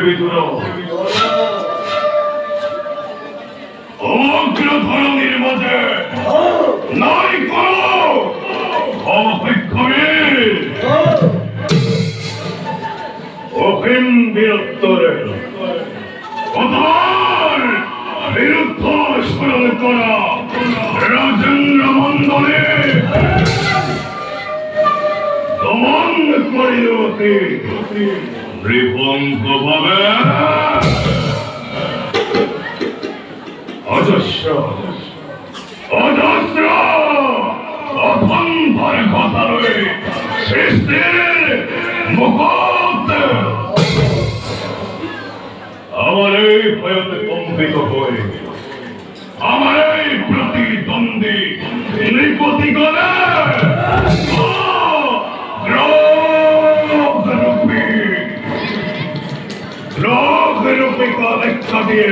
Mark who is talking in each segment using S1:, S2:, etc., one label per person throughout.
S1: বিদুর সমগ্র ধরণীর মাঝে নাই কোন অপেক্ষণের অফিম বীরত্বরে কতবার বিরুদ্ধ স্মরণ করা রাজেন্দ্র মন্ডলে দমন করিলতে বিপঙ্ক ভাবে অজস্র অজস্র অথন্থর কথা রয়ে সৃষ্টির মুকুট আমার এই ভয়তে কম্পিত হয়ে আমার এই প্রতিদ্বন্দ্বী নৃপতি গলে রূপিকা দেখা দিয়ে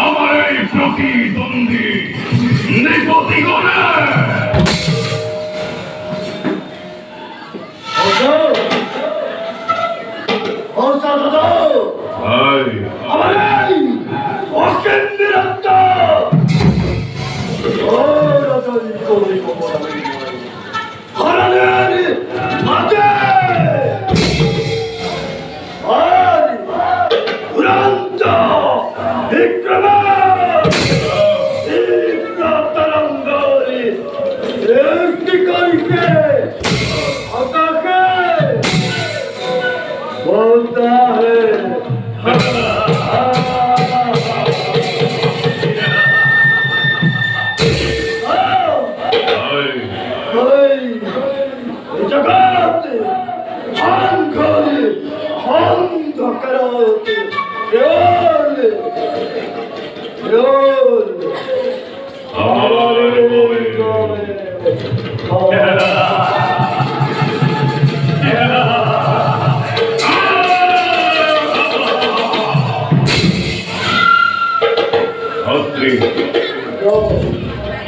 S1: আমার এই প্রতিদ্বন্দ্বী নৃপতি গলে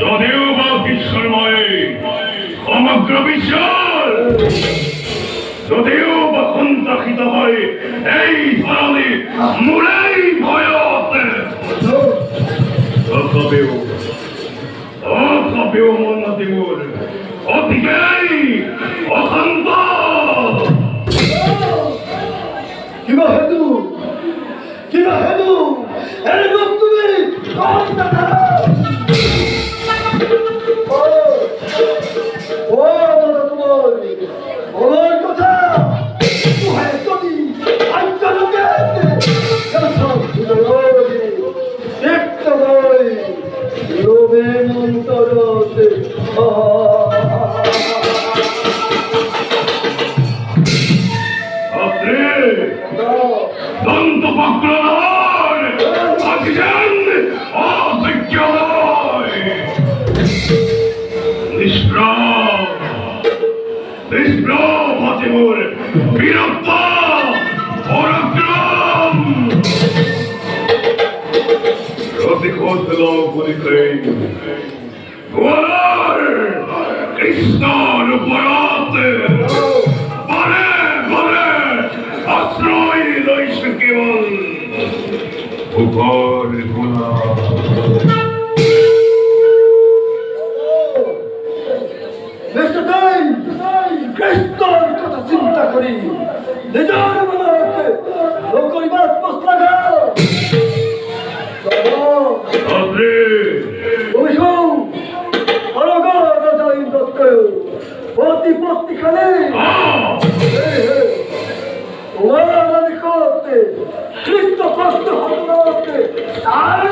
S1: যদিও বা বিশ্বময় সমগ্র বিশ্বের যদিও বা সন্ত্রাসিত হয় এই ধরনের মূলেই ভয়তে তথাপিও মন্নতি মূল অতিকেই অশান্ত
S2: কিবা হেতু এরকম তুমি আমার কথা
S1: দন্ত পক্রণ অভিযান অযোগ্য নিষ্প্রভ হাতিমুর বীরত্ব পরাক্রম প্রতিশোধ পরীক্ষে গোয়ালার কৃষ্ণর উপরাতে আশ্রয় রয়েছে কেবল উপর গুণা
S2: কৃষ্ণর কথা চিন্তা করি নিজের মনকে করিবার প্রস্তাব প্রতিপত্তি খানে করতে খ্রিস্ট কষ্ট হতে তার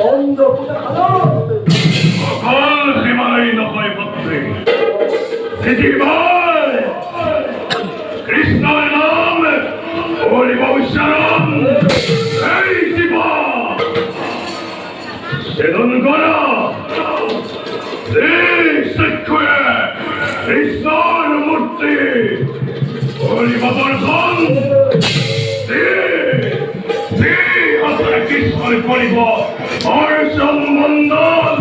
S2: অন্ধ
S1: কৃষ্ণের নাম হরিবংশরণ এই জীব সেদন করা কৃষ্ণর মূর্তি হরিবদর্শন কৃষ্ণের করিব আর সম্বন্ধন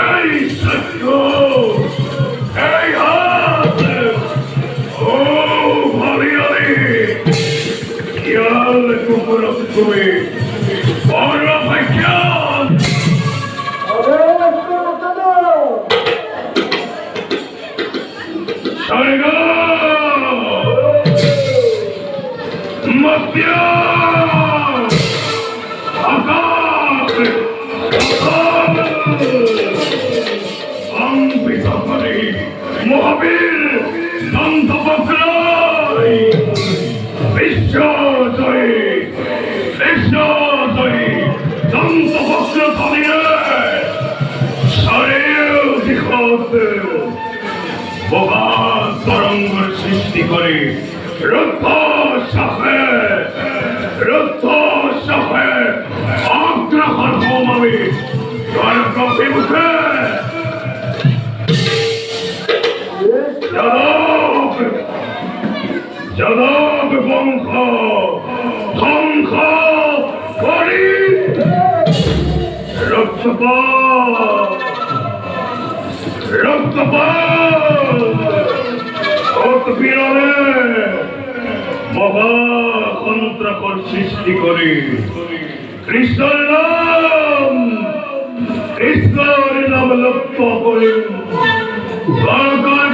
S1: এই সত্য বললে কুকুর তুমি বড় ভাইজান Sarga! Matya! Akas! Ambikapari! Mohabir! Nandapakrai! Vishwajai! Vishwajai! Nandapakrai! Saril dikhote! মহান তরঙ্গের সৃষ্টি করে রুদ্ধ সাফে আগ্রাহন হোম আমি স্বর্গ বিমুখে যাদব বংশ ধ্বংস করি রক্তপাত বিরলে মহাসন্ত্রাসের সৃষ্টি করে কৃষ্ণের নাম লক্ষ্য করে সরকার